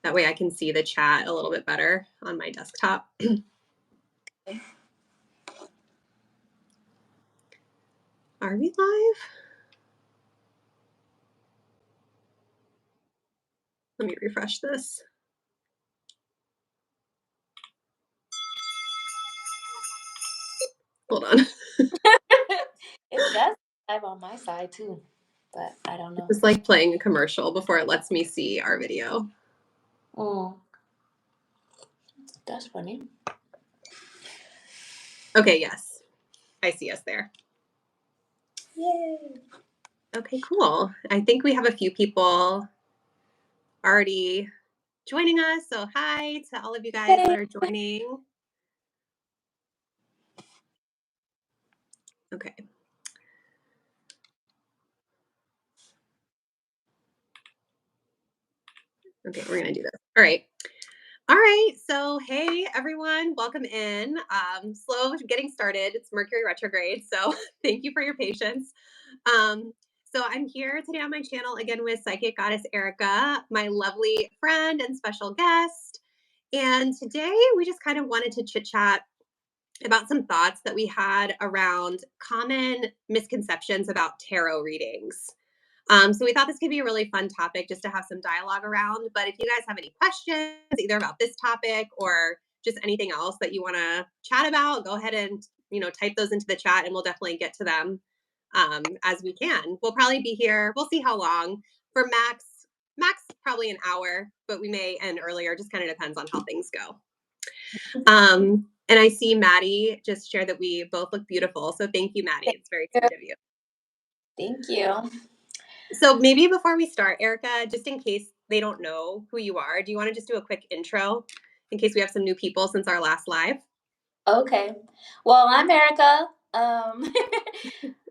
That way I can see the chat a little bit better on my desktop. Are we live? Let me refresh this. Hold on. It does live on my side too, but I don't know. It's like playing a commercial before it lets me see our video. That's funny. Okay, yes. I see us there. Yay. Okay, cool. I think we have a few people already joining us. So hi to all of you guys that are joining. Okay. Okay, we're going to do this. All right. All right. So, hey, everyone, welcome in. Slow getting started. It's Mercury retrograde. So thank you for your patience. So I'm here today on my channel again with Psychic Goddess Erika, my lovely friend and special guest. And today we just kind of wanted to chit chat about some thoughts that we had around common misconceptions about tarot readings. So we thought this could be a really fun topic just to have some dialogue around. But if you guys have any questions, either about this topic or just anything else that you want to chat about, go ahead and, type those into the chat and we'll definitely get to them as we can. We'll probably be here. We'll see how long. For max probably an hour, but we may end earlier. Just kind of depends on how things go. And I see Maddie just shared that we both look beautiful. So thank you, Maddie. It's very sweet of you. Thank you. So maybe before we start, Erika, just in case they don't know who you are, do you want to just do a quick intro in case we have some new people since our last live? Okay. Well, I'm Erika.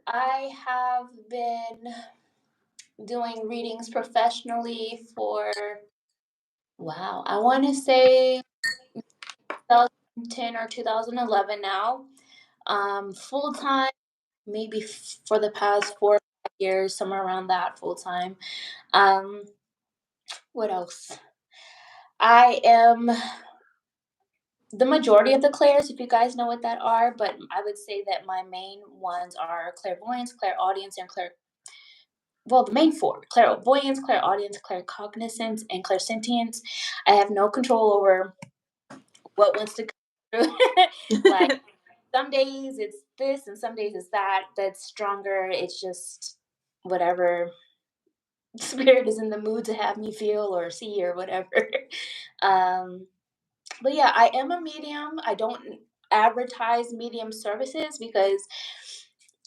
I have been doing readings professionally for, I want to say 2010 or 2011 now. Full time, maybe for the past 4 or 5 years, somewhere around that, full time. What else? I am the majority of the clairs, if you guys know what that are, but I would say that my main ones are clairvoyance, clairaudience, and the main four: clairvoyance, clairaudience, claircognizance, and clairsentience. I have no control over what wants to come through. Like, some days it's this and some days it's that's stronger. It's just whatever spirit is in the mood to have me feel or see or whatever. But yeah, I am a medium. I don't advertise medium services because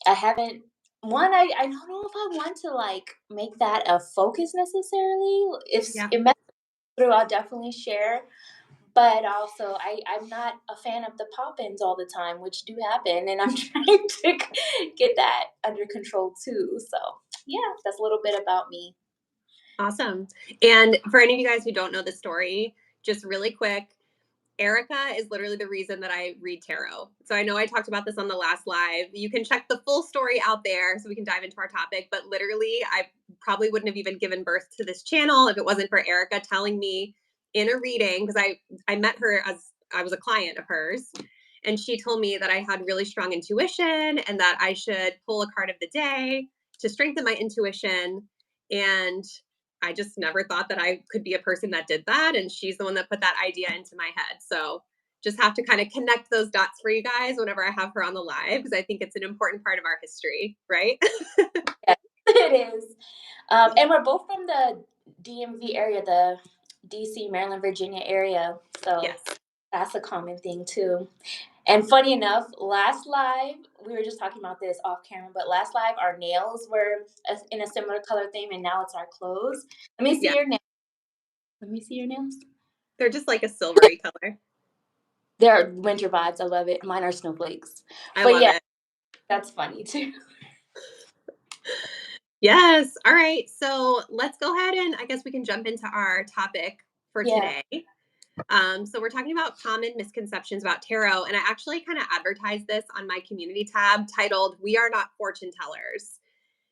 I haven't. I don't know if I want to like make that a focus necessarily. If it messes through, I'll definitely share. But also, I'm not a fan of the pop-ins all the time, which do happen, and I'm trying to get that under control too. So yeah, that's a little bit about me. Awesome. And for any of you guys who don't know the story, just really quick, Erika is literally the reason that I read tarot. So I know I talked about this on the last live. You can check the full story out there so we can dive into our topic. But literally, I probably wouldn't have even given birth to this channel if it wasn't for Erika telling me in a reading, because I met her as I was a client of hers. And she told me that I had really strong intuition and that I should pull a card of the day to strengthen my intuition. And I just never thought that I could be a person that did that. And she's the one that put that idea into my head. So just have to kind of connect those dots for you guys whenever I have her on the live, because I think it's an important part of our history, right? Yes, it is. And we're both from the DMV area, the DC, Maryland, Virginia area. So yes, that's a common thing too. And funny enough, last live, we were just talking about this off camera, but last live, our nails were in a similar color theme, and now it's our clothes. Let me see your nails. Let me see your nails. They're just like a silvery color. They're winter vibes. I love it. Mine are snowflakes. I love it. That's funny too. Yes. All right. So let's go ahead and I guess we can jump into our topic for today. So we're talking about common misconceptions about tarot. And I actually kind of advertised this on my community tab titled, "We Are Not Fortune Tellers."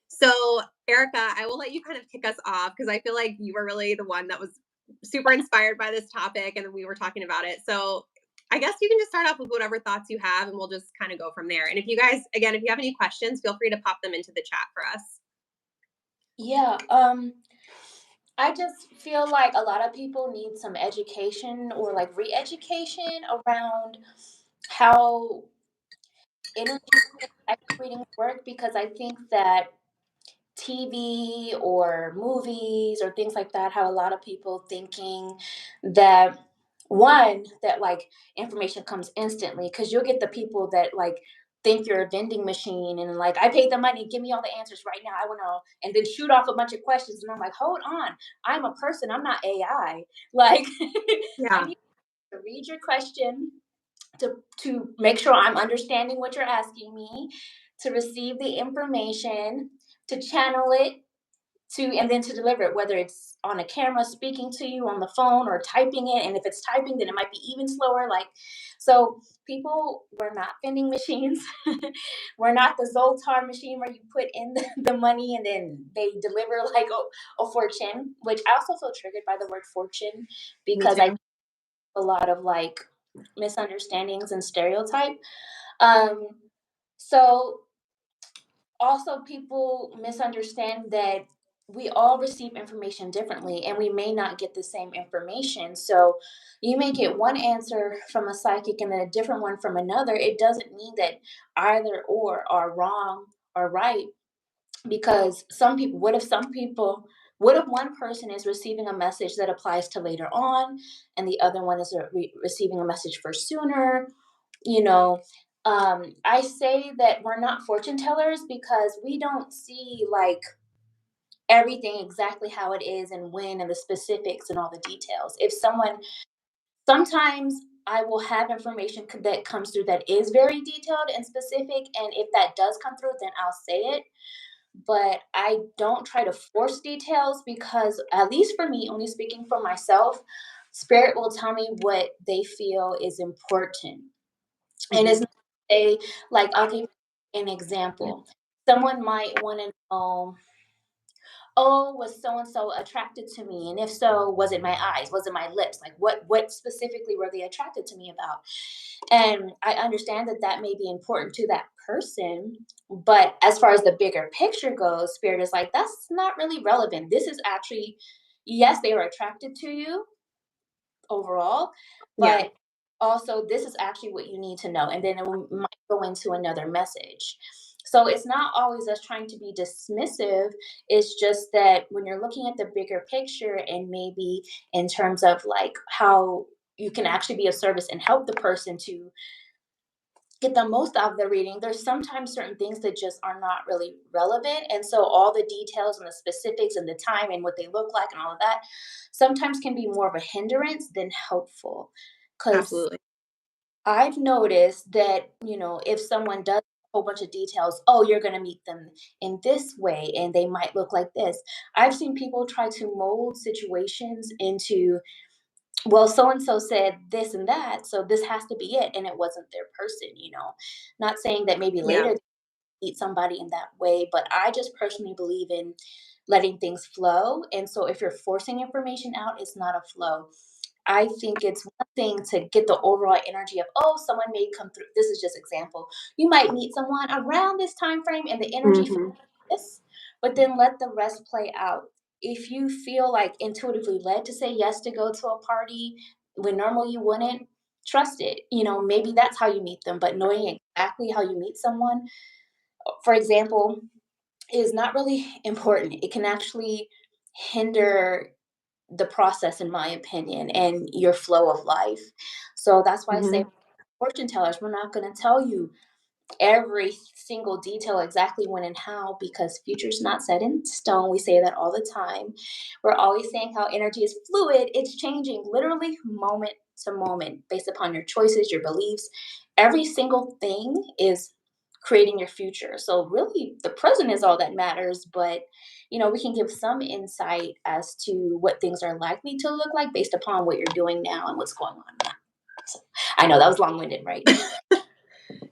So Erika, I will let you kind of kick us off because I feel like you were really the one that was super inspired by this topic, and we were talking about it. So I guess you can just start off with whatever thoughts you have, and we'll just kind of go from there. And if you guys, again, if you have any questions, feel free to pop them into the chat for us. Yeah, I just feel like a lot of people need some education or like re-education around how energy readings work, because I think that TV or movies or things like that have a lot of people thinking that, one, that like information comes instantly, because you'll get the people that like think you're a vending machine and like, I paid the money, give me all the answers right now, I want to, and then shoot off a bunch of questions, and I'm like, hold on, I'm a person, I'm not AI. Like, I Yeah. need to read your question, to make sure I'm understanding what you're asking me, to receive the information, to channel it, to and then to deliver it, whether it's on a camera speaking to you on the phone or typing it. And if it's typing, then it might be even slower. Like, so people, we're not vending machines. We're not the Zoltar machine where you put in the money and then they deliver like a fortune, which I also feel triggered by the word fortune, Me because too. I a lot of like misunderstandings and stereotype. Um, so also people misunderstand that we all receive information differently and we may not get the same information. So you may get one answer from a psychic and then a different one from another. It doesn't mean that either or are wrong or right, because what if one person is receiving a message that applies to later on and the other one is receiving a message for sooner, you know? I say that we're not fortune tellers because we don't see like everything exactly how it is and when and the specifics and all the details. If someone Sometimes I will have information that comes through that is very detailed and specific, and if that does come through, then I'll say it. But I don't try to force details, because, at least for me, only speaking for myself, spirit will tell me what they feel is important. And it's Mm-hmm. not a like, I'll give an example. Someone might want to know, oh, was so and so attracted to me? And if so, was it my eyes? Was it my lips? Like, what specifically were they attracted to me about? And I understand that that may be important to that person, but as far as the bigger picture goes, spirit is like, that's not really relevant. This is actually, yes, they were attracted to you overall, Yeah. but also this is actually what you need to know. And then might go into another message. So it's not always us trying to be dismissive. It's just that when you're looking at the bigger picture, and maybe in terms of like how you can actually be of service and help the person to get the most out of the reading, there's sometimes certain things that just are not really relevant. And so all the details and the specifics and the time and what they look like and all of that sometimes can be more of a hindrance than helpful. Because Absolutely. I've noticed that, if someone does a whole bunch of details, oh, you're going to meet them in this way and they might look like this. I've seen people try to mold situations into, well, so and so said this and that, so this has to be it. And it wasn't their person. Not saying that maybe Yeah. later they meet somebody in that way, but I just personally believe in letting things flow. And so if you're forcing information out, it's not a flow. I think it's one thing to get the overall energy of, oh, someone may come through. This is just example. You might meet someone around this time frame and the energy feels Mm-hmm. like this, but then let the rest play out. If you feel like intuitively led to say yes to go to a party when normally you wouldn't, trust it. Maybe that's how you meet them, but knowing exactly how you meet someone, for example, is not really important. It can actually hinder the process, in my opinion, and your flow of life. So that's why I say Mm-hmm. fortune tellers, we're not going to tell you every single detail exactly when and how, because future's not set in stone. We say that all the time. We're always saying how energy is fluid. It's changing literally moment to moment based upon your choices, your beliefs. Every single thing is creating your future. So really the present is all that matters, but we can give some insight as to what things are likely to look like based upon what you're doing now and what's going on now. So, I know that was long-winded, right?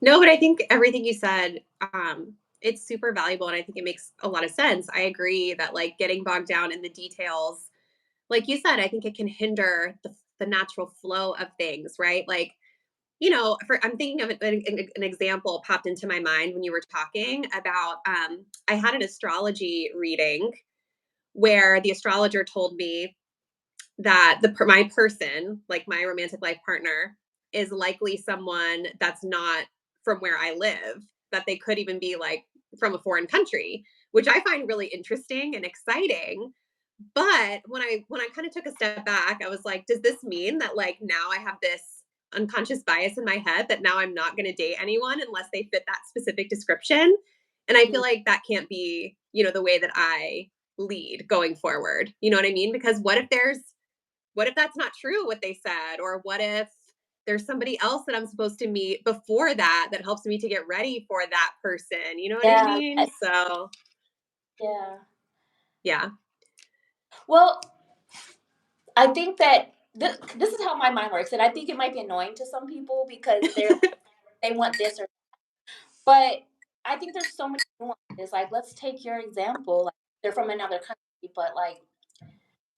No, but I think everything you said, it's super valuable, and I think it makes a lot of sense. I agree that like getting bogged down in the details like you said, I think it can hinder the natural flow of things, right? Like, you know, I'm thinking of an example popped into my mind when you were talking about, I had an astrology reading where the astrologer told me that my person, like my romantic life partner, is likely someone that's not from where I live, that they could even be like from a foreign country, which I find really interesting and exciting. But when I kind of took a step back, I was like, does this mean that like now I have this unconscious bias in my head that now I'm not going to date anyone unless they fit that specific description? And I feel Mm. like that can't be, you know, the way that I lead going forward. You know what I mean? Because what if that's not true what they said, or what if there's somebody else that I'm supposed to meet before that that helps me to get ready for that person? You know what I Yeah, mean? So, yeah. yeah. Well, I think that this is how my mind works, and I think it might be annoying to some people because they want this or, but I think there's so many nuances. Like, let's take your example. Like, they're from another country, but like,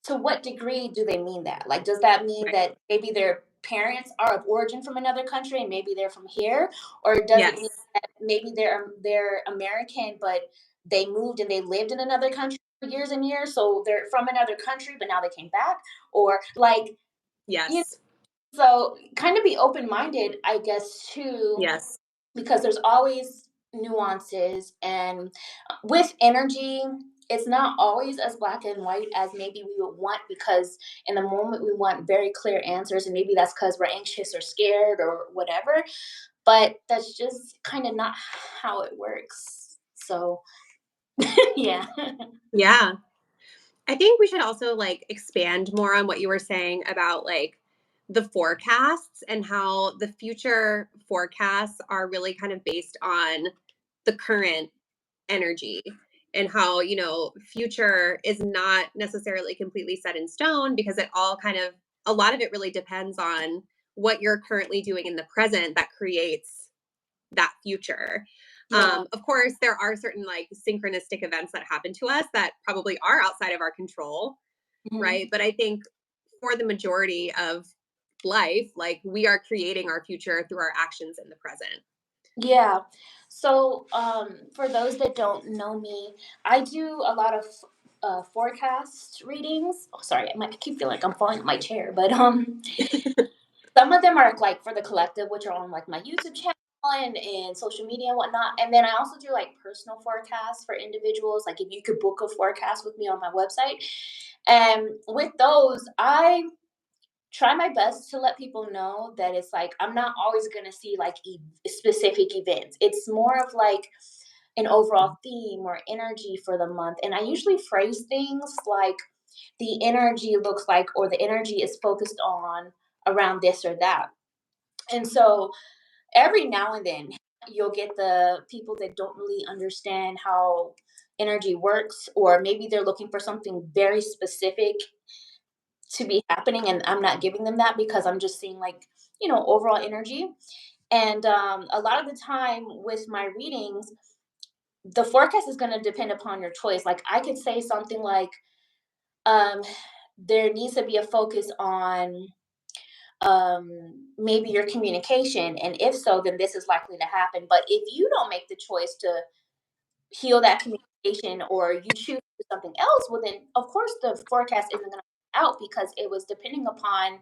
to what degree do they mean that? Like, does that mean Right. that maybe their parents are of origin from another country and maybe they're from here, or does it mean Yes. that maybe they're American but they moved and they lived in another country for years and years, so they're from another country but now they came back, or like, you know, Yes. so kind of be open minded, I guess, too, Yes. because there's always nuances, and with energy it's not always as black and white as maybe we would want, because in the moment we want very clear answers, and maybe that's because we're anxious or scared or whatever, but that's just kind of not how it works. So yeah. Yeah. I think we should also like expand more on what you were saying about like the forecasts and how the future forecasts are really kind of based on the current energy, and how, you know, future is not necessarily completely set in stone because it all kind of, a lot of it really depends on what you're currently doing in the present that creates that future. Yeah. Of course, there are certain like synchronistic events that happen to us that probably are outside of our control, Mhm. right? But I think for the majority of life, like we are creating our future through our actions in the present. Yeah. So, for those that don't know me, I do a lot of forecast readings. Oh, sorry, I keep feeling like I'm falling on my chair, but some of them are like for the collective, which are on like my YouTube channel and social media and whatnot. And then I also do like personal forecasts for individuals. Like, if you could book a forecast with me on my website, and with those, I try my best to let people know that it's like I'm not always going to see like specific events. It's more of like an overall theme or energy for the month. And I usually phrase things like the energy looks like, or the energy is focused on around this or that. And so every now and then you'll get the people that don't really understand how energy works, or maybe they're looking for something very specific to be happening, and I'm not giving them that because I'm just seeing like, overall energy. And a lot of the time with my readings, the forecast is going to depend upon your choice. Like, I could say something like, um, there needs to be a focus on maybe your communication, and if so, then this is likely to happen. But if you don't make the choice to heal that communication, or you choose to do something else, well, then of course the forecast isn't going to out, because it was depending upon,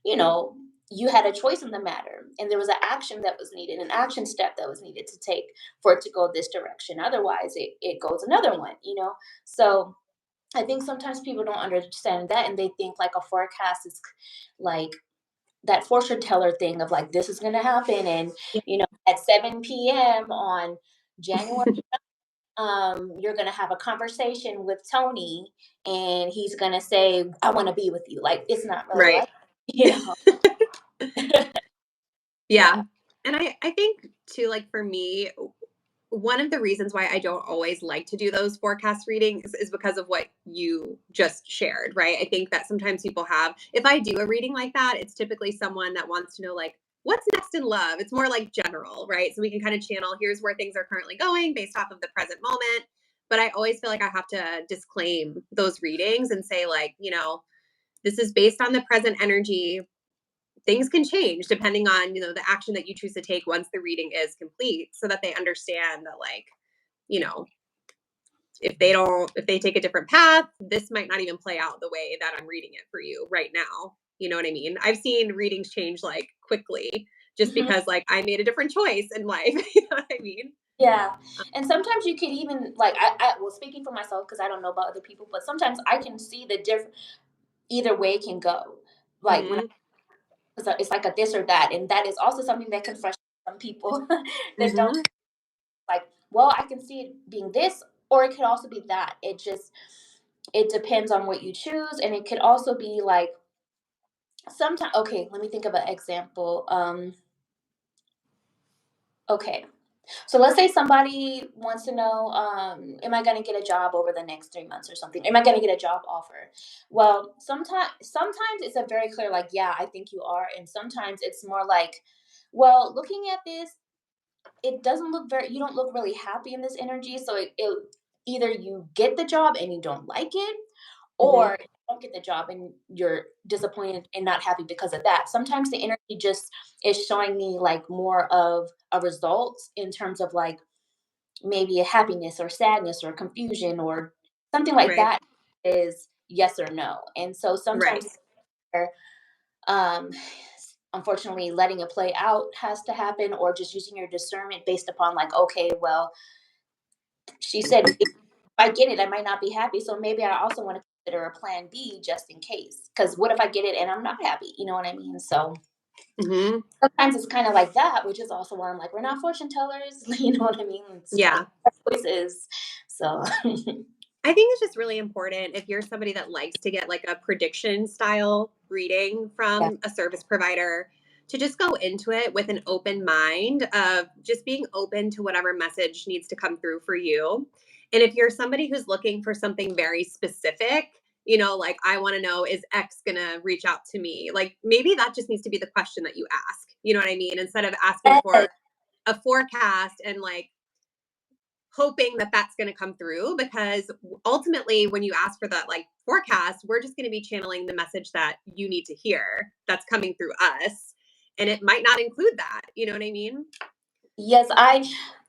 you know, you had a choice in the matter, and there was an action that was needed, an action step that was needed to take for it to go this direction. Otherwise, it goes another one. So I think sometimes people don't understand that, and they think like a forecast is like that fortune teller thing of like, this is going to happen. And, at 7 p.m. on January, you're going to have a conversation with Tony, and he's going to say, I want to be with you. Like, it's not really Right. like, you know. Yeah. Yeah. And I think too, like for me, one of the reasons why I don't always like to do those forecast readings is because of what you just shared, right? I think that sometimes people have, if I do a reading like that, it's typically someone that wants to know, like, what's next in love? It's more like general, right? So we can kind of channel, here's where things are currently going based off of the present moment. But I always feel like I have to disclaim those readings and say, like, you know, this is based on the present energy. Things can change depending on, the action that you choose to take once the reading is complete, so that they understand that, like, you know, if they take a different path, this might not even play out the way that I'm reading it for you right now. You know what I mean? I've seen readings change like quickly just Mhm. because like I made a different choice in life. You know what I mean? Yeah, and sometimes you could even like well, speaking for myself because I don't know about other people, but sometimes I can see the different either way it can go. Like when Mhm. it's like a this or that, and that is also something that can frustrate some people that don't Mhm. like. Well, I can see it being this, or it could also be that. It depends on what you choose, and it could also be like sometimes. Okay, let me think of an example. Okay, so let's say somebody wants to know, am I going to get a job over the next 3 months or something? Am I going to get a job offer? Well, sometimes it's a very clear, like, yeah, I think you are. And sometimes it's more like, well, looking at this, it doesn't look you don't look really happy in this energy. So it either you get the job and you don't like it, Mhm. or you don't get the job and you're disappointed and not happy because of that. Sometimes the energy just is showing me like more of a result in terms of like maybe a happiness or sadness or confusion or something like Right. that is yes or no. And so Right. sometimes um unfortunately letting it play out has to happen or just using your discernment based upon like okay well she said if I get it I might not be happy so maybe I also want to consider a plan B just in case because what if I get it and I'm not happy, you know what I mean? So Mhm. sometimes it's kind of like that, which is also why I'm like we're not fortune tellers. You know what I mean? It's like Yeah. choices. So I think it's just really important if you're somebody that likes to get like a prediction style reading yeah. from a service provider to just go into it with an open mind of just being open to whatever message needs to come through for you. And if you're somebody who's looking for something very specific, like I want to know, is X going to reach out to me? Like maybe that just needs to be the question that you ask. You know what I mean? Instead of asking for a forecast and like hoping that that's going to come through, because ultimately when you ask for that like forecast, we're just going to be channeling the message that you need to hear that's coming through us, and it might not include that. You know what I mean? Yes,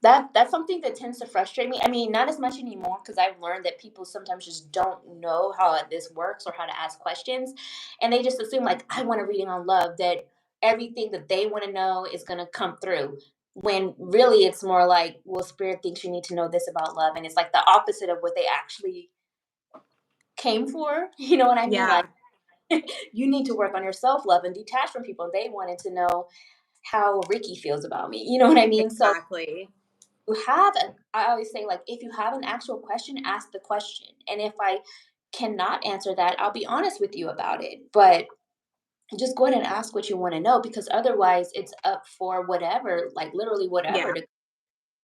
that's something that tends to frustrate me. I mean, not as much anymore because I've learned that people sometimes just don't know how this works or how to ask questions, and they just assume like I want a reading on love that everything that they want to know is going to come through. When really it's more like, well, spirit thinks you need to know this about love, and it's like the opposite of what they actually came for. You know what I mean? Like Yeah. you need to work on your self love and detach from people. They wanted to know how Ricky feels about me. You know what I mean? So Exactly. I always say like if you have an actual question ask the question and if I cannot answer that I'll be honest with you about it but just go ahead and ask what you want to know because otherwise it's up for whatever like literally whatever Yeah. to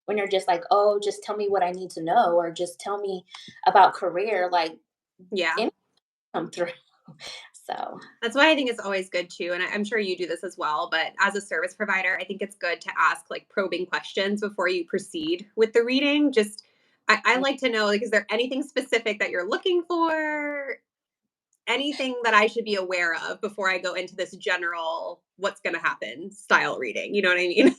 when you're just like oh just tell me what I need to know or just tell me about career like Yeah. any come through so That's why I think it's always good too. And I'm sure you do this as well. But as a service provider, I think it's good to ask like probing questions before you proceed with the reading. Just, I like to know, like, is there anything specific that you're looking for? Anything that I should be aware of before I go into this general what's going to happen style reading. You know what I mean?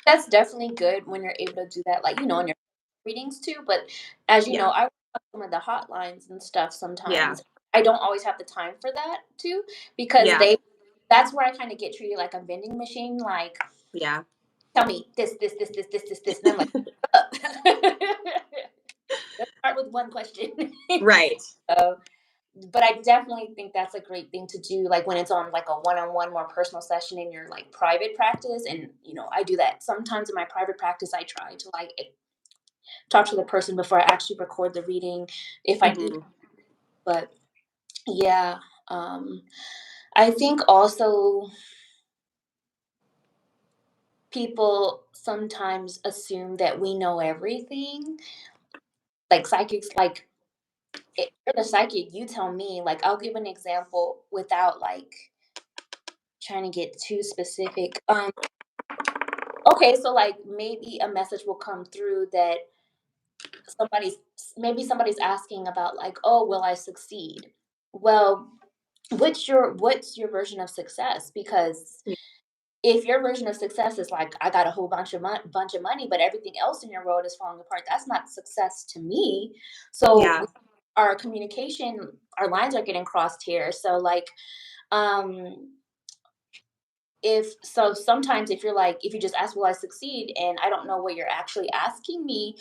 that's definitely good when you're able to do that like you know in your readings too but as you Yeah. know I work on some of the hotlines and stuff Yeah. sometimes I don't always have the time for that too because Yeah. they that's where I kind of get treated like a vending machine like Yeah. tell me this and I'm like up. Let's start with one question. Right. so, but I definitely think that's a great thing to do like when it's on like a one-on-one more personal session in your like private practice and you know I do that sometimes in my private practice I try to like talk to the person before I actually record the reading if I do. Hmm. But yeah, um, I think also people sometimes assume that we know everything. Like psychics, like if you're the psychic, you tell me. Like I'll give an example without like trying to get too specific. Okay, so like maybe a message will come through that somebody's maybe somebody's asking about like, oh, will I succeed? Well, what's your version of success? Because Yeah. if your version of success is like, I got a whole bunch of money, but everything else in your world is falling apart, that's not success to me. So Yeah. our communication, our lines are getting crossed here. So like, um, if so sometimes if you're like, if you just ask, will I succeed, and I don't know what you're actually asking me,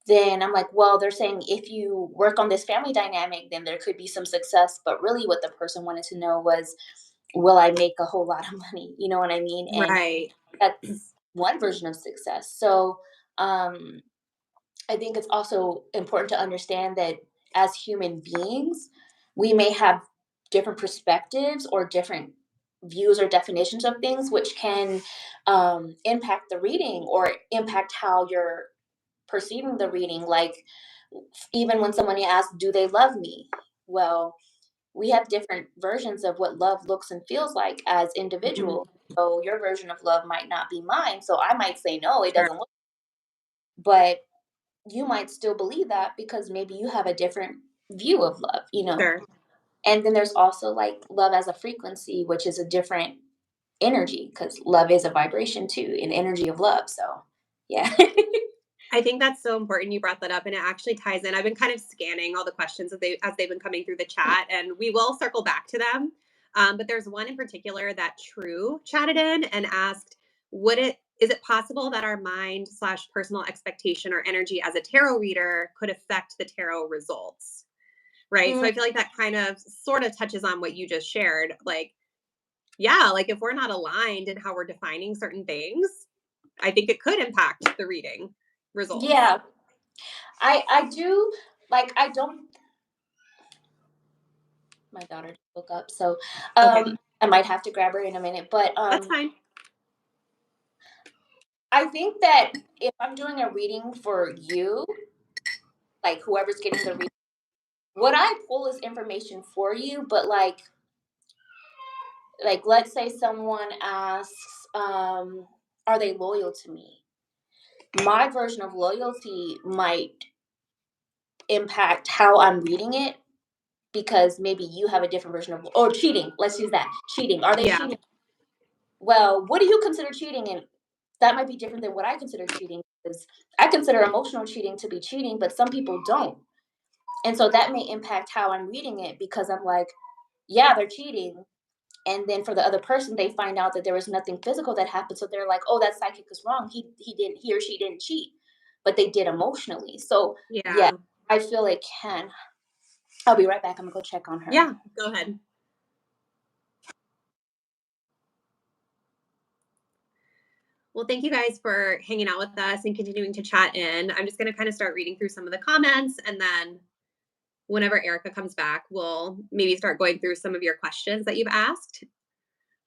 then I'm like, well, they're saying if you work on this family dynamic, then there could be some success. But really, what the person wanted to know was, will I make a whole lot of money? You know what I mean? And Right. that's one version of success. So um, I think it's also important to understand that as human beings, we may have different perspectives or different views or definitions of things, which can impact the reading or impact how you're perceiving the reading. Like, even when someone asks, do they love me? Well, we have different versions of what love looks and feels like as Mhm. individuals. So your version of love might not be mine. So I might say, no, it Sure. doesn't look, but you might still believe that because maybe you have a different view of love, you know? Sure. And then there's also like love as a frequency, which is a different energy because love is a vibration too, an energy of love. So, yeah. I think that's so important you brought that up, and it actually ties in. I've been kind of scanning all the questions as they've been coming through the chat, and we will circle back to them. But there's one in particular that True chatted in and asked, "Would it is it possible that our mind slash personal expectation or energy as a tarot reader could affect the tarot results?" Right. So Mm, I feel like that kind of sort of touches on what you just shared. Like, yeah, like if we're not aligned in how we're defining certain things, I think it could impact the reading results. yeah, I do like, I don't, my daughter just woke up, so Okay. I might have to grab her in a minute. But That's fine. I think that if I'm doing a reading for you, like whoever's getting the reading, what I pull is information for you, but like let's say someone asks, are they loyal to me? My version of loyalty might impact how I'm reading it because maybe you have a different version of, or cheating. Let's use that. Cheating. Are they Yeah. cheating? Well, what do you consider cheating? And that might be different than what I consider cheating, because I consider emotional cheating to be cheating, but some people don't. And so that may impact how I'm reading it because I'm like, yeah, they're cheating. And then for the other person, they find out that there was nothing physical that happened. So they're like, oh, that psychic is wrong. He or she didn't cheat, but they did emotionally. So yeah, Yeah. I feel it can. I'll be right back. I'm gonna go check on her. Yeah. Go ahead. Well, thank you guys for hanging out with us and continuing to chat in. I'm just going to kind of start reading through some of the comments, and then whenever Erika comes back, we'll maybe start going through some of your questions that you've asked.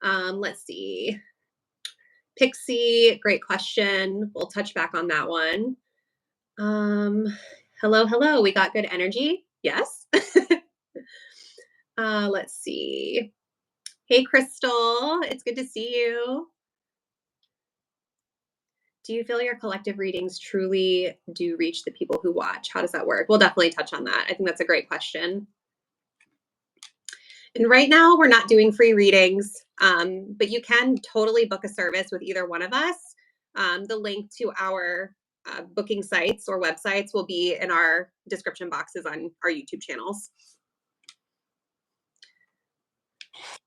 Let's see. Pixie, great question. We'll touch back on that one. Um, hello, hello. We got good energy. Yes. Let's see. Hey, Crystal. It's good to see you. Do you feel your collective readings truly do reach the people who watch? How does that work? We'll definitely touch on that. I think that's a great question. And right now, we're not doing free readings, but you can totally book a service with either one of us. The link to our booking sites or websites will be in our description boxes on our YouTube channels.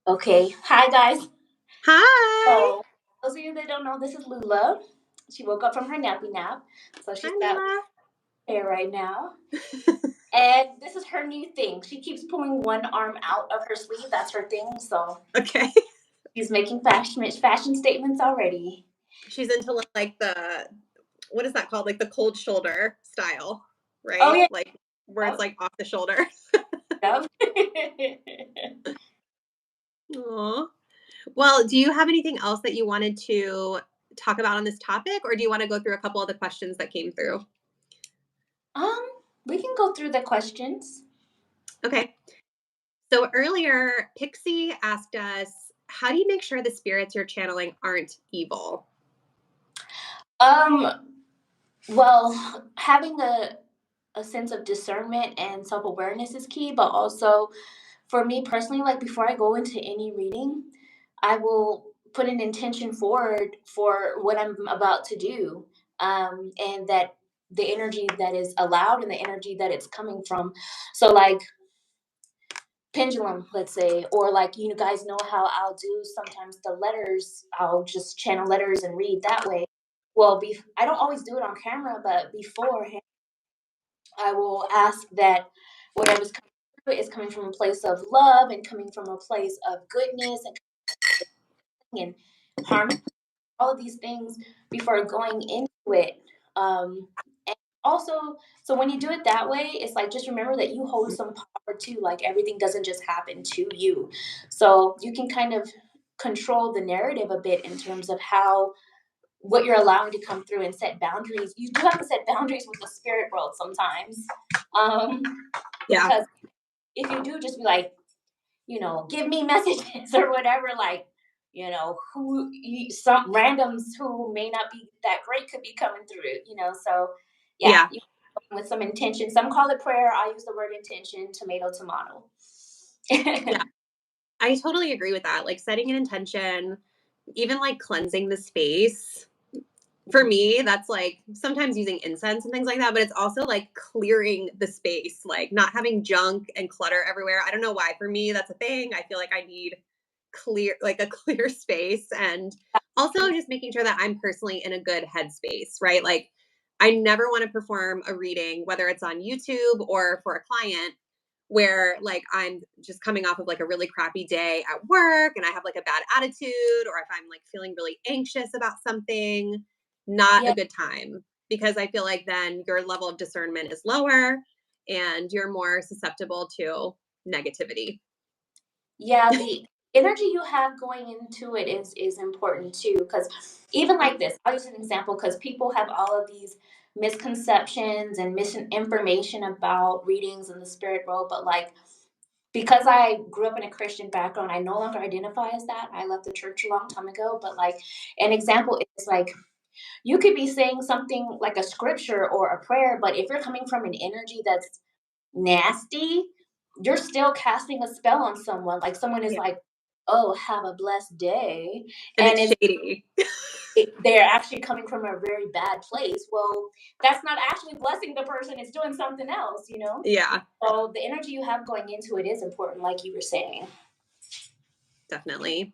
Okay. Hi, guys. Hi. So, those of you that don't know, this is Lula. She woke up from her nappy nap. So she's Hi, got Lula. hair right now. And this is her new thing. She keeps pulling one arm out of her sleeve. That's her thing. So Okay. she's making fashion statements already. She's into like what is that called? Like the cold shoulder style, Oh, right? yeah. Like where it's Yep. like off the shoulder. Yep. Aw. Well, do you have anything else that you wanted to talk about on this topic, or do you want to go through a couple of the questions that came through? um, we can go through the questions. Okay. So earlier, Pixie asked us, how do you make sure the spirits you're channeling aren't evil? Um, well, having a sense of discernment and self awareness is key, but also for me personally, like before I go into any reading, I will put an intention forward for what I'm about to do, and that the energy that is allowed and the energy that it's coming from. So, like pendulum, let's say, or like you guys know how I'll do sometimes the letters. I'll just channel letters and read that way. Well, I don't always do it on camera, but beforehand, I will ask that whatever's coming through is coming from a place of love and coming from a place of goodness and harmony, all of these things before going into it. And also, so when you do it that way, it's like just remember that you hold some power too. Like everything doesn't just happen to you. So you can kind of control the narrative a bit in terms of how what you're allowing to come through and set boundaries. You do have to set boundaries with the spirit world sometimes. Um, Yeah. because if you do just be like, give me messages or whatever, like, some randoms who may not be that great could be coming through. So yeah, Yeah. you with some intention. Some call it prayer. I use the word intention, tomato. Yeah. I totally agree with that. Like setting an intention, even like cleansing the space. For me, that's like sometimes using incense and things like that, but it's also like clearing the space, like not having junk and clutter everywhere. I don't know why. For me, that's a thing. I feel like I need like a clear space, and also just making sure that I'm personally in a good headspace, right? Like I never want to perform a reading, whether it's on YouTube or for a client, where like I'm just coming off of like a really crappy day at work and I have like a bad attitude, or if I'm like feeling really anxious about something, not a Yeah, good time, because I feel like then your level of discernment is lower and you're more susceptible to negativity. yeah, the energy you have going into it is important too, because even like this, I'll use an example because people have all of these misconceptions and misinformation about readings in the spirit world, but like because I grew up in a Christian background, I no longer identify as that. I left the church a long time ago, but like an example is like you could be saying something like a scripture or a prayer, but if you're coming from an energy that's nasty, you're still casting a spell on someone. Like someone is Yeah. like, "Oh, have a blessed day," And and it's shady. they're actually coming from a very bad place. Well, that's not actually blessing the person; it's doing something else. Yeah, So the energy you have going into it is important, like you were saying. definitely.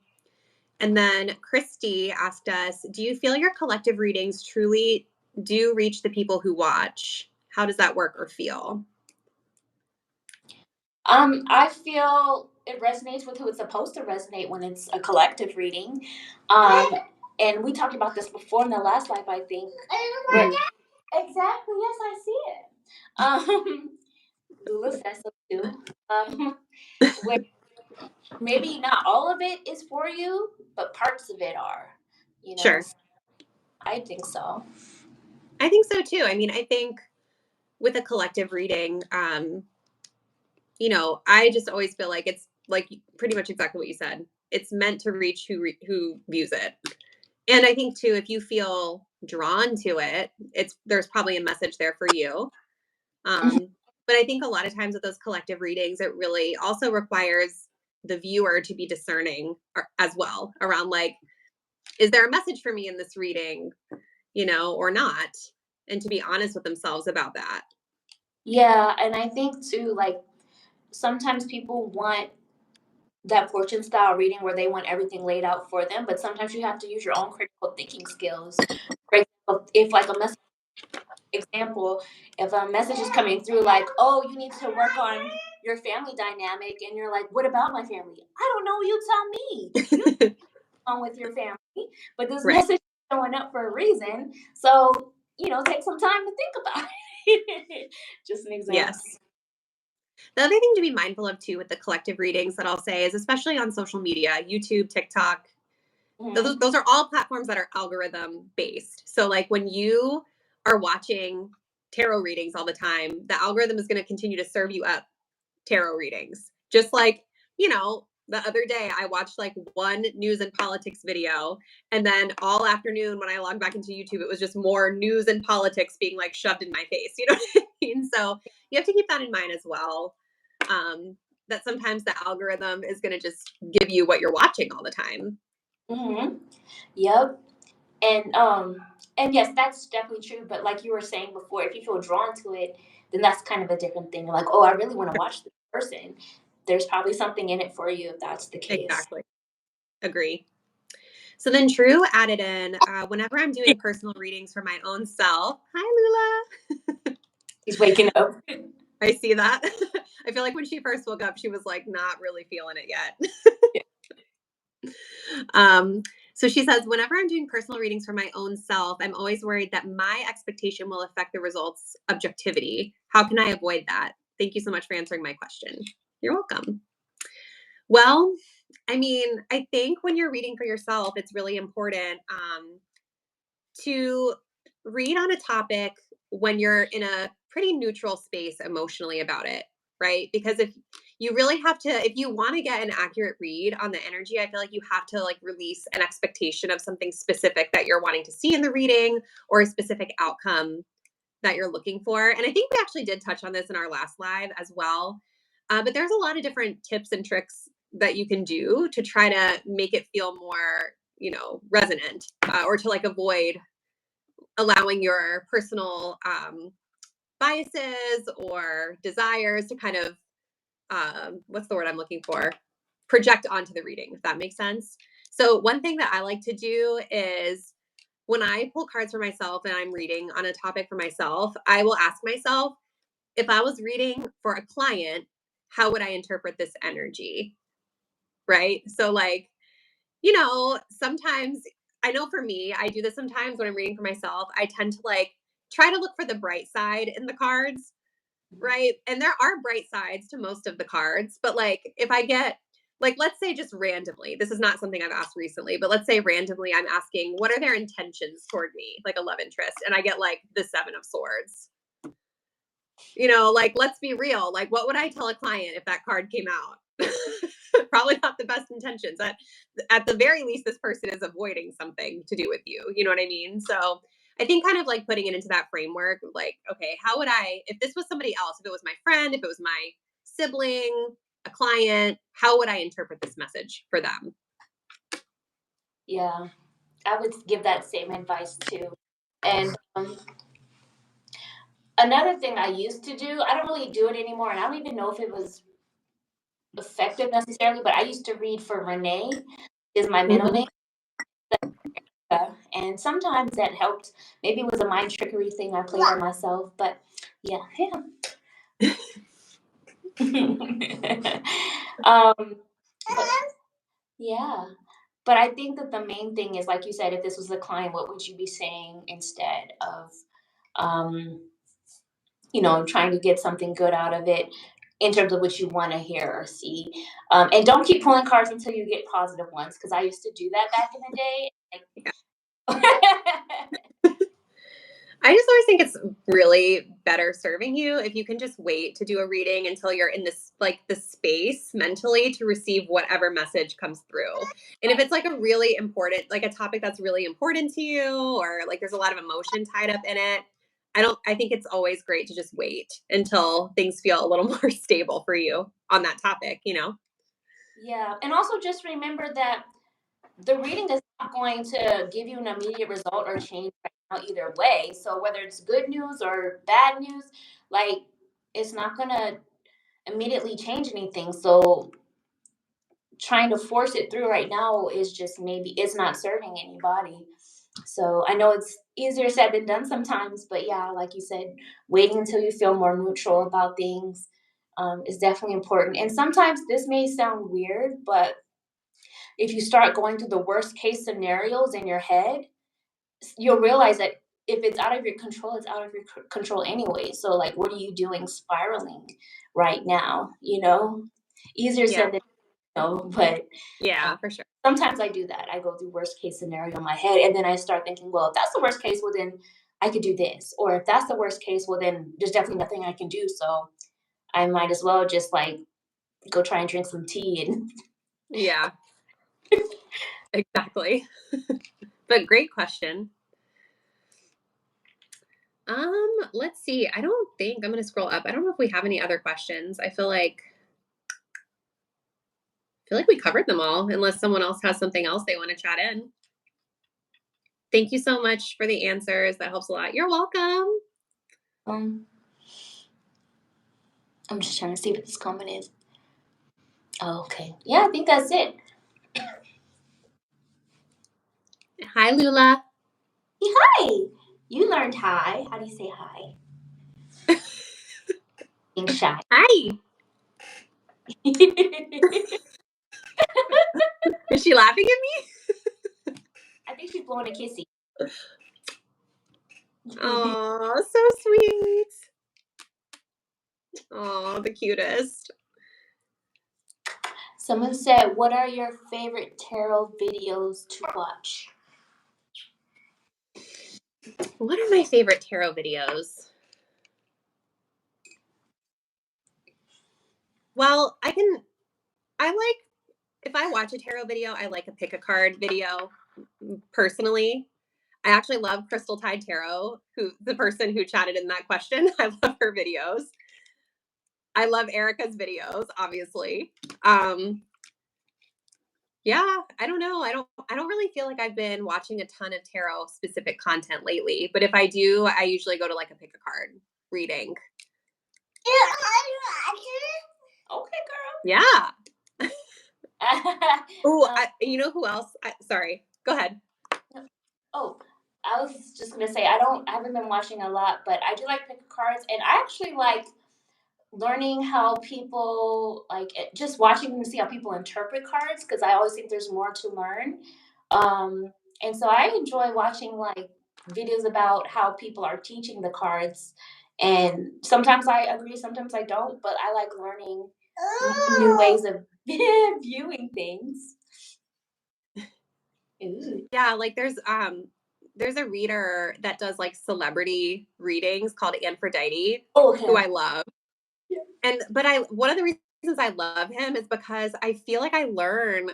And then Christy asked us, do you feel your collective readings truly do reach the people who watch? How does that work or feel? I feel it resonates with who it's supposed to resonate when it's a collective reading. And we talked about this before in the last life, I think. Mhm. Exactly, yes, I see it. Lula says so too. Where maybe not all of it is for you, but parts of it are. You know, Sure. so I think so. I think so too. I mean, I think with a collective reading, I just always feel like it's like pretty much exactly what you said. It's meant to reach who views it. And I think too, if you feel drawn to it, there's probably a message there for you. Um, but I think a lot of times with those collective readings, it really also requires the viewer to be discerning as well around like, is there a message for me in this reading, or not? And to be honest with themselves about that. Yeah, and I think too, like sometimes people want that fortune style reading where they want everything laid out for them, but sometimes you have to use your own critical thinking skills. For example, if like if a message is coming through like, oh, you need to work on your family dynamic, and you're like, what about my family? I don't know, you tell me. You on with your family, but this Right. message is showing up for a reason. So, take some time to think about it. Just an example. Yes. The other thing to be mindful of too with the collective readings that I'll say is, especially on social media, YouTube, TikTok, Mhm. those are all platforms that are algorithm based. So like when you are watching tarot readings all the time, the algorithm is going to continue to serve you up tarot readings. Just like, the other day I watched like one news and politics video, and then all afternoon when I logged back into YouTube, it was just more news and politics being like shoved in my face. You know what I mean? So you have to keep that in mind as well. that sometimes the algorithm is going to just give you what you're watching all the time. Mm-hmm. Yep. And yes, that's definitely true. But like you were saying before, if you feel drawn to it, then that's kind of a different thing. Like, oh, I really want to watch this person. There's probably something in it for you if that's the case. Exactly. Agree. So then True added in, whenever I'm doing personal readings for my own self. Hi, Lula. He's waking up. I see that. I feel like when she first woke up, she was like not really feeling it yet. Um, so she says, whenever I'm doing personal readings for my own self, I'm always worried that my expectation will affect the results' objectivity. How can I avoid that? Thank you so much for answering my question. You're welcome. Well, I mean, I think when you're reading for yourself, it's really important to read on a topic when you're in a pretty neutral space emotionally about it, right? Because if you really have to, if you want to get an accurate read on the energy, I feel like you have to like release an expectation of something specific that you're wanting to see in the reading or a specific outcome that you're looking for. And I think we actually did touch on this in our last live as well. But there's a lot of different tips and tricks that you can do to try to make it feel more, resonant or to like avoid allowing your personal biases or desires to kind of what's the word I'm looking for, project onto the reading, if that makes sense. So one thing that I like to do is when I pull cards for myself and I'm reading on a topic for myself, I will ask myself, if I was reading for a client, how would I interpret this energy, right? So like, sometimes I know for me, I do this sometimes when I'm reading for myself. I tend to like try to look for the bright side in the cards, right? And there are bright sides to most of the cards, but like if I get, like, let's say just randomly, this is not something I've asked recently, but let's say randomly I'm asking, what are their intentions toward me, like a love interest? And I get like the Seven of Swords. Like, let's be real. Like, what would I tell a client if that card came out? Probably not the best intentions. At the very least, this person is avoiding something to do with you. You know what I mean? So I think kind of like putting it into that framework, like, okay, how would I, if this was somebody else, if it was my friend, if it was my sibling, a client, how would I interpret this message for them? Yeah, I would give that same advice too. And another thing I used to do, I don't really do it anymore, and I don't even know if it was effective necessarily, but I used to read for Renee, is my middle Mhm. name. And sometimes that helped. Maybe it was a mind trickery thing I played on myself, but yeah, um, but yeah. But I think that the main thing is, like you said, if this was a client, what would you be saying instead of, um, trying to get something good out of it in terms of what you want to hear or see. And don't keep pulling cards until you get positive ones, because I used to do that back in the day. Yeah. I just always think it's really better serving you if you can just wait to do a reading until you're in this like the space mentally to receive whatever message comes through. And if it's like a really important, like a topic that's really important to you, or like there's a lot of emotion tied up in it, I think it's always great to just wait until things feel a little more stable for you on that topic. Yeah. And also just remember that the reading is not going to give you an immediate result or change right now either way. So whether it's good news or bad news, like, it's not going to immediately change anything. So trying to force it through right now is just, maybe it's not serving anybody. So I know it's easier said than done sometimes, but yeah, like you said, waiting until you feel more neutral about things is definitely important. And sometimes this may sound weird, but if you start going through the worst case scenarios in your head, you'll realize that if it's out of your control, it's out of your control anyway. So, like, what are you doing spiraling right now? Easier Yeah. said than but Yeah, for sure. sometimes I do that. I go through worst case scenario in my head, and then I start thinking, well, if that's the worst case, well, then I could do this. Or if that's the worst case, well, then there's definitely nothing I can do. So I might as well just like go try and drink some tea and Yeah, exactly. But great question. Let's see. I don't think I'm going to scroll up. I don't know if we have any other questions. I feel like feel like we covered them all, unless someone else has something else they want to chat in. Thank you so much for the answers. That helps a lot. You're welcome. I'm just trying to see what this comment is. Oh, okay. Yeah, I think that's it. Hi, Lula. Hi. You learned hi. How do you say hi? Being shy. Hi. Is she laughing at me? I think she's blowing a kissy. Oh, so sweet. Oh, the cutest. Someone said, what are your favorite tarot videos to watch? What are my favorite tarot videos? Well, I like, if I watch a tarot video, I like a pick a card video personally. I actually love Crystal Tide Tarot, who the person who chatted in that question. I love her videos. I love Erika's videos, obviously. Yeah, I don't know. I don't really feel like I've been watching a ton of tarot specific content lately, but if I do, I usually go to like a pick a card reading. Okay, girl. Yeah. Oh, you know who else? Sorry. Go ahead. Oh, I was just gonna say I haven't been watching a lot, but I do like pick cards, and I actually like learning how people just watching them to see how people interpret cards because I always think there's more to learn. Um, and so I enjoy watching like videos about how people are teaching the cards, and sometimes I agree, sometimes I don't, but I like learning new ways of viewing things. Ooh. Yeah, like there's a reader that does like celebrity readings called Aphrodite, Oh, who okay. I love. But I one of the reasons I love him is because I feel like I learn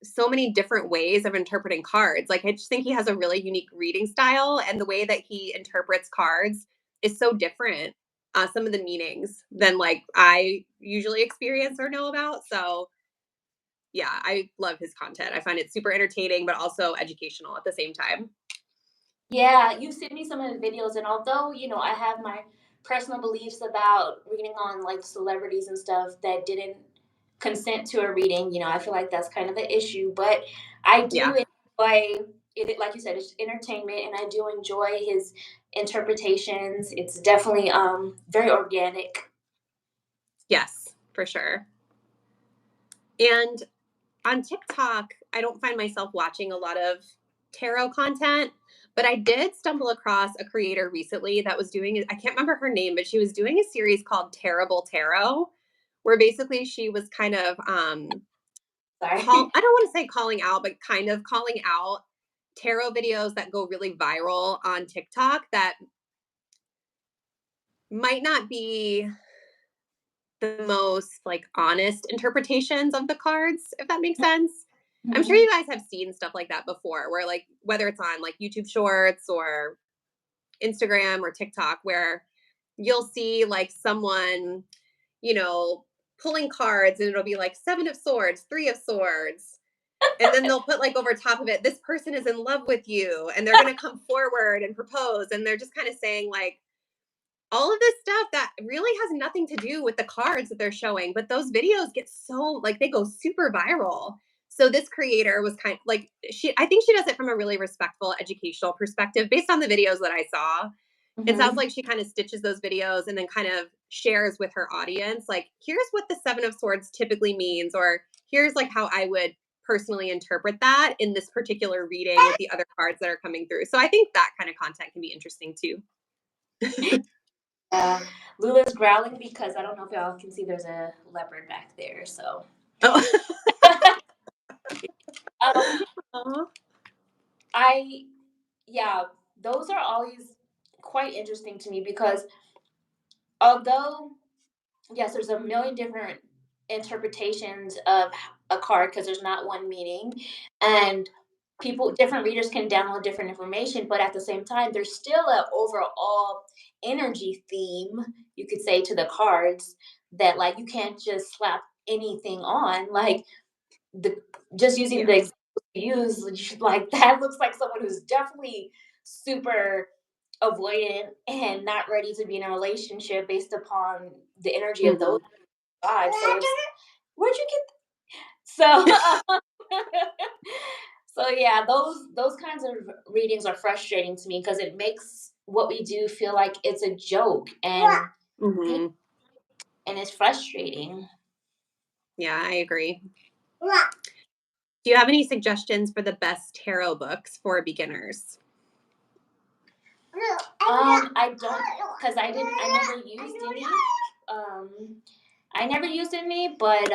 so many different ways of interpreting cards. Like I just think he has a really unique reading style, and the way that he interprets cards is so different. Some of the meanings than like I usually experience or know about. So yeah, I love his content. I find it super entertaining, but also educational at the same time. Yeah, you sent me some of the videos, and although I have my personal beliefs about reading on like celebrities and stuff that didn't consent to a reading, I feel like that's kind of the issue. But I do Yeah. enjoy it, like you said, it's entertainment, and I do enjoy his interpretations. It's definitely very organic. Yes, for sure. And on TikTok, I don't find myself watching a lot of tarot content, but I did stumble across a creator recently that was doing, I can't remember her name, but she was doing a series called Terrible Tarot, where basically she was kind of Sorry. I don't want to say calling out, but kind of calling out tarot videos that go really viral on TikTok that might not be the most like honest interpretations of the cards, if that makes sense. I'm sure Mhm. you guys have seen stuff like that before, where like whether it's on like YouTube Shorts or Instagram or TikTok, where you'll see like someone, you know, pulling cards and it'll be like 7 of Swords, 3 of Swords. And then they'll put like over top of it, this person is in love with you and they're going to come forward and propose. And they're just kind of saying like, all of this stuff that really has nothing to do with the cards that they're showing, but those videos get so like they go super viral. So this creator was kind of like I think she does it from a really respectful educational perspective based on the videos that I saw. It sounds Mhm. like she kind of stitches those videos and then kind of shares with her audience like here's what the 7 of Swords typically means, or here's like how I would personally interpret that in this particular reading with the other cards that are coming through. So I think that kind of content can be interesting too. Lula's growling because I don't know if y'all can see there's a leopard back there. So, Oh. um, Aw. I yeah, those are always quite interesting to me because although yes, there's a million different interpretations of a card because there's not one meaning, and different readers can download different information, but at the same time, there's still an overall energy theme you could say to the cards that like you can't just slap anything on. Like just using Yeah. the example you use, like that looks like someone who's definitely super avoidant and not ready to be in a relationship based upon the energy of those Mhm. vibes. So where'd you get so so yeah, those kinds of readings are frustrating to me because it makes what we do feel like it's a joke Mhm. and it's frustrating. Yeah, I agree. Do you have any suggestions for the best tarot books for beginners? I don't because I never used any. Um, I never used any, but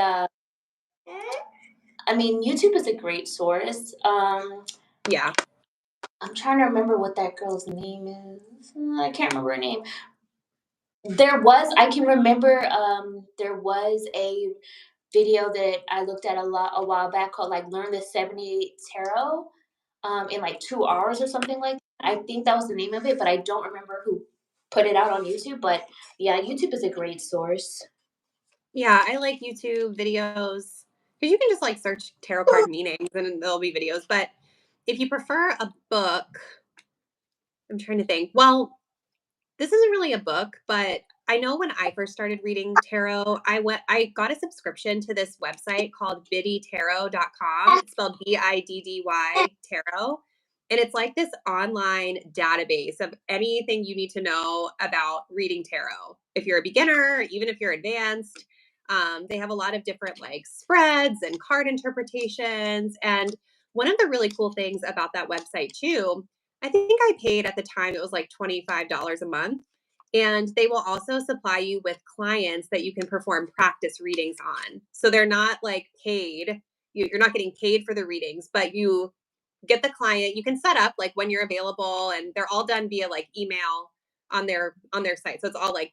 I mean, YouTube is a great source. Yeah. I'm trying to remember what that girl's name is. I can't remember her name. I can remember, there was a video that I looked at a while back called like Learn the 78 Tarot, in like 2 hours or something like that. I think that was the name of it, but I don't remember who put it out on YouTube. But yeah, YouTube is a great source. Yeah, I like YouTube videos because you can just like search tarot card meanings and there'll be videos. But if you prefer a book, I'm trying to think. Well, this isn't really a book, but I know when I first started reading tarot, I got a subscription to this website called biddytarot.com. It's spelled BIDDY tarot. And it's like this online database of anything you need to know about reading tarot. If you're a beginner, even if you're advanced, they have a lot of different like spreads and card interpretations. And one of the really cool things about that website too, I think I paid at the time, it was like $25 a month. And they will also supply you with clients that you can perform practice readings on. So they're not like paid. You're not getting paid for the readings, but you get the client. You can set up like when you're available, and they're all done via like email on their site. So it's all like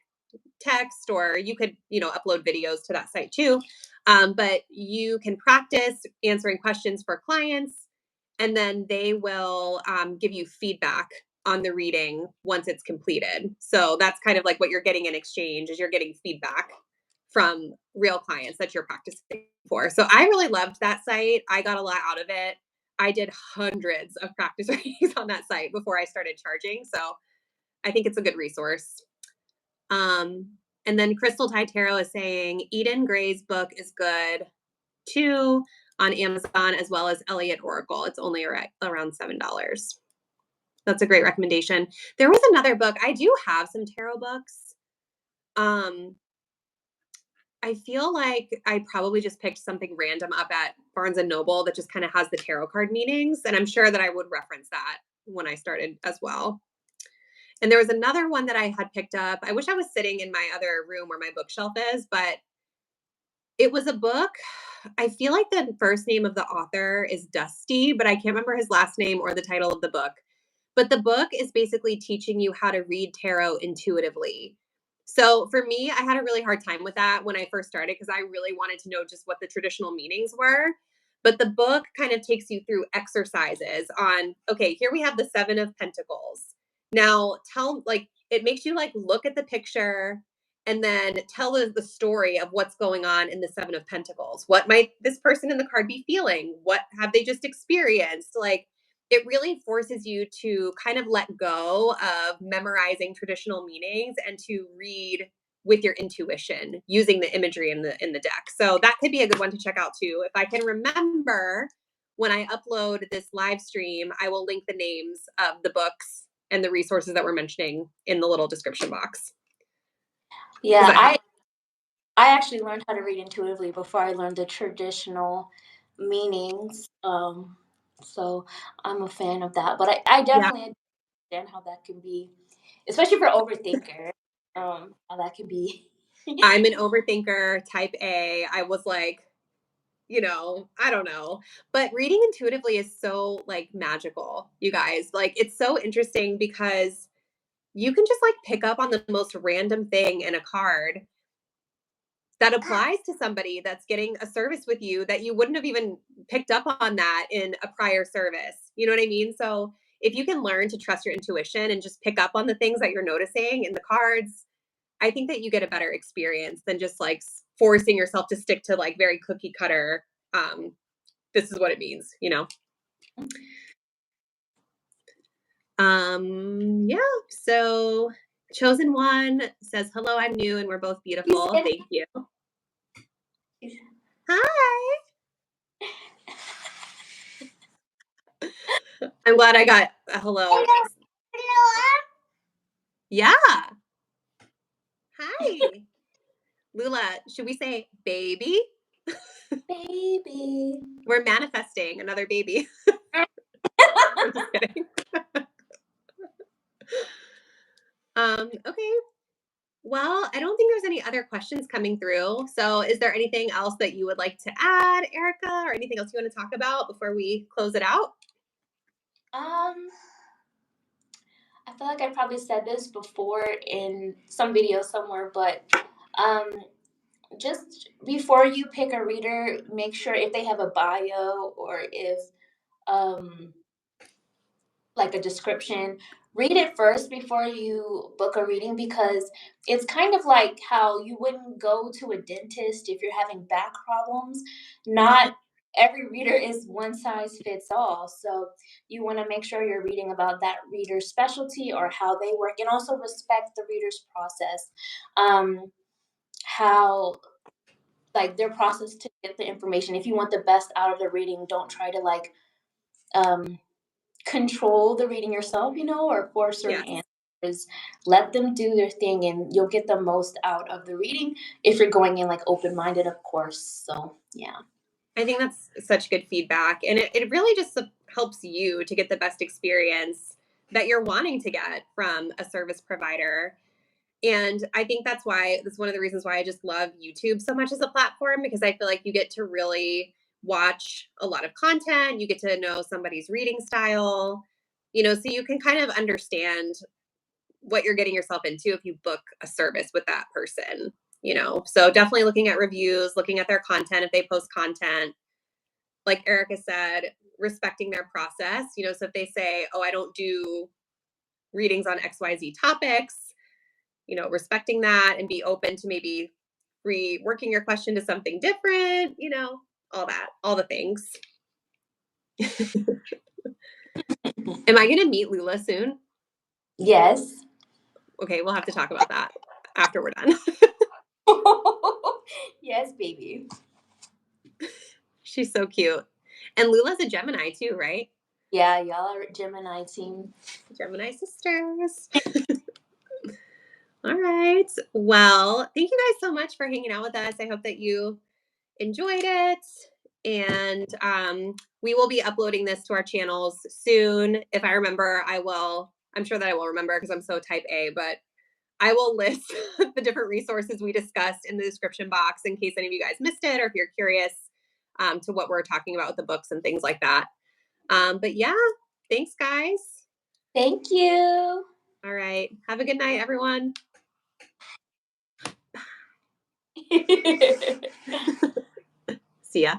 text, or you could upload videos to that site too. But you can practice answering questions for clients, and then they will give you feedback on the reading once it's completed. So that's kind of like what you're getting in exchange, is you're getting feedback from real clients that you're practicing for. So I really loved that site. I got a lot out of it. I did hundreds of practice readings on that site before I started charging. So I think it's a good resource. Um, and then Crystal Tide Tarot is saying Eden Gray's book is good too on Amazon, as well as Elliott Oracle. It's only around $7. That's a great recommendation. There was another book. I do have some tarot books. Um, I feel like I probably just picked something random up at Barnes and Noble that just kind of has the tarot card meanings, and I'm sure that I would reference that when I started as well. And there was another one that I had picked up. I wish I was sitting in my other room where my bookshelf is, but it was a book. I feel like the first name of the author is Dusty, but I can't remember his last name or the title of the book. But the book is basically teaching you how to read tarot intuitively. So for me, I had a really hard time with that when I first started because I really wanted to know just what the traditional meanings were. But the book kind of takes you through exercises on, okay, here we have the 7 of Pentacles. Now it makes you like look at the picture and then tell the story of what's going on in the 7 of Pentacles. What might this person in the card be feeling? What have they just experienced? Like, it really forces you to kind of let go of memorizing traditional meanings and to read with your intuition using the imagery in the deck. So that could be a good one to check out too. If I can remember, when I upload this live stream, I will link the names of the books and the resources that we're mentioning in the little description box. Yeah, Does that help? I actually learned how to read intuitively before I learned the traditional meanings. So I'm a fan of that. But I Yeah. definitely understand how that can be, especially for overthinker. How that can be. I'm an overthinker, type A. I was like, I don't know. But reading intuitively is so like magical, you guys. Like, it's so interesting because you can just like pick up on the most random thing in a card that applies to somebody that's getting a service with you that you wouldn't have even picked up on that in a prior service. You know what I mean? So if you can learn to trust your intuition and just pick up on the things that you're noticing in the cards, I think that you get a better experience than just like forcing yourself to stick to like very cookie cutter this is what it means, you know? Yeah, so Chosen One says, hello, I'm new and we're both beautiful. Thank you. Hi. I'm glad I got a hello. Yeah. Hi. Lula, should we say baby? Baby. We're manifesting another baby. I'm just kidding. Okay. Well, I don't think there's any other questions coming through. So is there anything else that you would like to add, Erika, or anything else you want to talk about before we close it out? I feel like I probably said this before in some video somewhere, but just before you pick a reader, make sure if they have a bio or if like a description, read it first before you book a reading, because it's kind of like how you wouldn't go to a dentist if you're having back problems. Not every reader is one size fits all. So you want to make sure you're reading about that reader's specialty or how they work, and also respect the reader's process. How like their process to get the information. If you want the best out of the reading, don't try to like control the reading yourself, or force certain answers. Let them do their thing and you'll get the most out of the reading if you're going in like open-minded, of course. So yeah. I think that's such good feedback. And it really just helps you to get the best experience that you're wanting to get from a service provider. And I think that's one of the reasons why I just love YouTube so much as a platform, because I feel like you get to really watch a lot of content. You get to know somebody's reading style, so you can kind of understand what you're getting yourself into if you book a service with that person, So definitely looking at reviews, looking at their content, if they post content, like Erika said, respecting their process, so if they say, oh, I don't do readings on XYZ topics, respecting that and be open to maybe reworking your question to something different, all the things. Am I going to meet Lula soon? Yes. Okay, we'll have to talk about that after we're done. Yes, baby. She's so cute. And Lula's a Gemini too, right? Yeah, y'all are Gemini team. Gemini sisters. All right. Well, thank you guys so much for hanging out with us. I hope that you enjoyed it. And we will be uploading this to our channels soon. If I remember, I will. I'm sure that I will remember because I'm so type A, but I will list the different resources we discussed in the description box in case any of you guys missed it, or if you're curious to what we're talking about with the books and things like that. But yeah, thanks, guys. Thank you. All right. Have a good night, everyone. See ya.